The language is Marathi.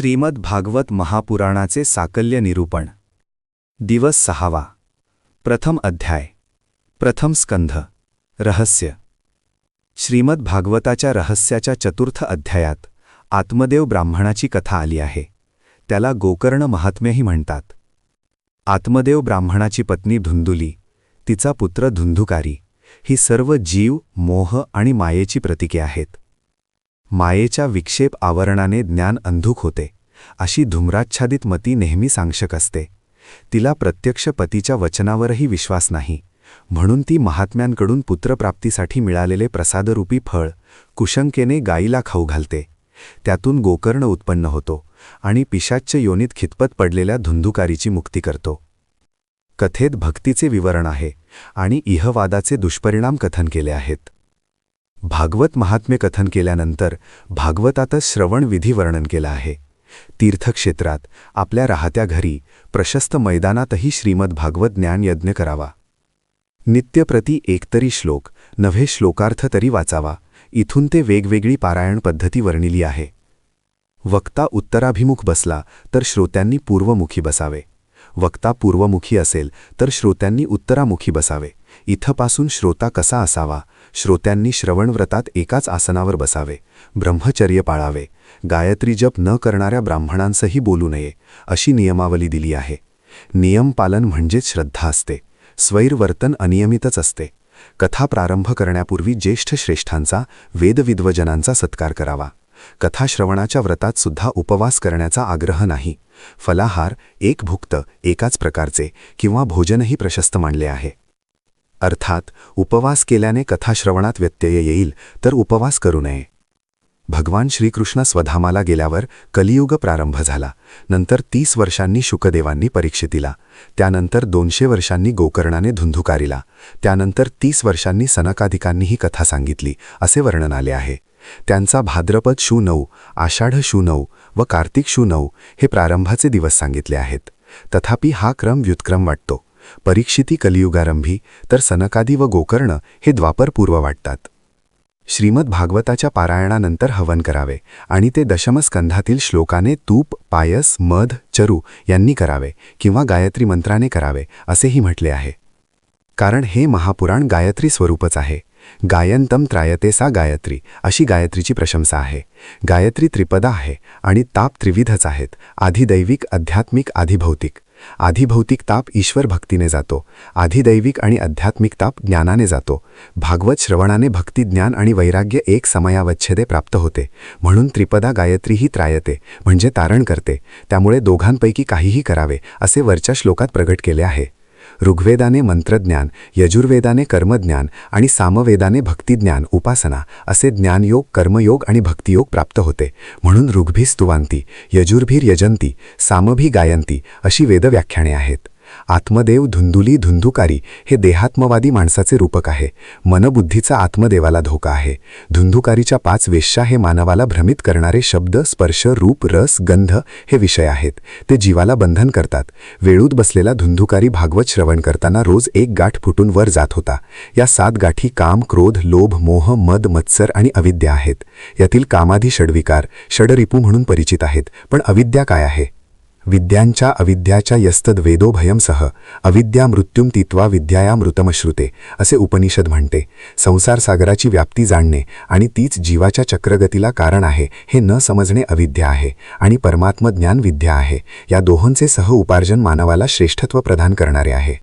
श्रीमद भागवत महापुराणाचे साकल्य निरूपण दिवस 6वा प्रथम अध्याय प्रथम स्कंध रहस्य श्रीमद भागवताच्या रहस्याच्या चतुर्थ अध्यायात आत्मदेव ब्राह्मणाची कथा आली आहे. त्याला गोकर्ण महात्म्यही म्हणतात. आत्मदेव ब्राह्मणाची पत्नी धुंदुली, तिचा पुत्र धुंधुकारी ही सर्व जीव, मोह आणि मायेची प्रतीके आहेत. मायेच्या विक्षेप आवरणाने ज्ञान अंधुक होते, अशी धूम्राच्छादित मती नेहमी सांगशक असते. तिला प्रत्यक्ष पतीच्या वचनावरही विश्वास नाही, म्हणून ती महात्म्यांकडून पुत्रप्राप्तीसाठी मिळालेले प्रसादरूपी फळ कुशंकेने गायीला खाऊ घालते. त्यातून गोकर्ण उत्पन्न होतो आणि पिशाच्च योनीत खितपत पडलेल्या धुंधुकारीची मुक्ती करतो. कथेत भक्तीचे विवरण आहे आणि इहवादाचे दुष्परिणाम कथन केले आहेत. भागवत महात्म्य कथन केल्यानंतर भागवतातच श्रवण विधी वर्णन केला आहे. तीर्थक्षेत्रात, आपल्या राहत्या घरी, प्रशस्त मैदानातही श्रीमद भागवत ज्ञान यज्ञ करावा. नित्यप्रती एकतरी श्लोक, नव्हे श्लोकार्थ तरी वाचावा. इथून ते वेगवेगळी पारायण पद्धती वर्णिली आहे. वक्ता उत्तराभिमुख बसला तर श्रोत्यांनी पूर्वमुखी बसावे. वक्ता पूर्वमुखी असेल तर श्रोत्यांनी उत्तरामुखी बसावे. इथपासून श्रोता कसा असावा? श्रोत्यांनी श्रवणव्रतात एकाच आसनावर बसावे. ब्रह्मचर्य पाळावे. गायत्री जप न करणाऱ्या ब्राह्मणांसही बोलू नये, अशी नियमावली दिली आहे. नियम पालन म्हणजेच श्रद्धा असते. स्वैरवर्तन अनियमितच असते. कथा प्रारंभ करण्यापूर्वी ज्येष्ठ श्रेष्ठांचा, वेदविद्वजनांचा सत्कार करावा. कथाश्रवणाच्या व्रतात सुद्धा उपवास करण्याचा आग्रह नाही. फलाहार, एक भुक्त, एकाच प्रकारचे किंवा भोजनही प्रशस्त मानले आहे. अर्थात उपवास केल्याने कथाश्रवणात व्यत्यय येईल, तर उपवास करू नये. भगवान श्रीकृष्ण स्वधामाला गेल्यावर कलियुग प्रारंभ झाला. नंतर 30 वर्षांनी शुकदेवांनी परीक्षितीला, त्यानंतर 200 वर्षांनी गोकर्णाने धुंधुकारीला, त्यानंतर 30 वर्षांनी सनकादिकांनी ही कथा सांगितली, असे वर्णन आले आहे. त्यांचा भाद्रपद शु 9, आषाढ शु 9 व कार्तिक शु 9 हे प्रारंभाचे दिवस सांगितले आहेत. तथापि हा क्रम व्युत्क्रम वाटतो. परीक्षिती कलियुगारंभी, तर सनकादी व गोकर्ण हे द्वापरपूर्व वाटतात. श्रीमद भागवताच्या पारायणानंतर हवन करावे आणि ते दशमस्कंधातील श्लोकाने तूप, पायस, मध, चरू यांनी करावे किंवा गायत्री मंत्राने करावे, असेही म्हटले आहे. कारण हे महापुराण गायत्री स्वरूपच आहे. गायंतम त्रायते सा गायत्री, अशी गायत्रीची प्रशंसा आहे. गायत्री त्रिपदा आहे आणि ताप त्रिविधच आहेत: आधिदैविक, आध्यात्मिक, आधिभौतिक. आधिभौतिक ताप ईश्वर भक्तीने जातो. आधिदैविक आणि आध्यात्मिक ताप ज्ञानाने जातो. भागवत श्रवणाने भक्ती, ज्ञान आणि वैराग्य एक समयावच्छेदे प्राप्त होते. म्हणून त्रिपदा गायत्री ही त्रायते म्हणजे तारण करते. त्यामुळे दोघांपैकी काहीही करावे, असे वरच्या श्लोकात प्रगट केले आहे. ऋग्वेदाने मंत्रज्ञान, यजुर्वेदाने कर्मज्ञान आणि सामवेदाने भक्तिज्ञान, उपासना असे ज्ञानयोग, कर्मयोग आणि भक्तियोग प्राप्त होते. म्हणून ऋग्भी स्तुवांती, यजुर्भीर यजंती, सामभी गायंती अशी वेदव्याख्याने आहेत. आत्मदेव, धुंदुली, धुंधुकारी हे देहात्मवादी माणसाचे रूपक आहे. मनबुद्धीचा आत्मदेवाला धोका आहे. धुंधुकारीच्या 5 वेश्या हे मानवाला भ्रमित करणारे शब्द, स्पर्श, रूप, रस, गंध हे विषय आहेत. ते जीवाला बंधन करतात. वेळूत बसलेला धुंधुकारी भागवत श्रवण करताना रोज एक गाठ फुटून वर जात होता. या 7 गाठी काम, क्रोध, लोभ, मोह, मद, मत्सर आणि अविद्या आहेत. यातील कामाधी षड्विकार, षडरिपू म्हणून परिचित आहेत. पण अविद्या काय आहे? विद्यांच्या अविद्याच्या यस्तद वेदो भयमसह अविद्या मृत्युम तीत्वा विद्याया मृतमश्रुते, असे उपनिषद म्हणते. संसार सागराची व्याप्ती जाणणे आणि तीच जीवाच्या चक्रगतीला कारण आहे हे न समजणे अविद्या आहे आणि परमात्मज्ञान विद्या आहे. या दोहोंचे सह उपार्जन मानवाला श्रेष्ठत्व प्रदान करणारे आहे.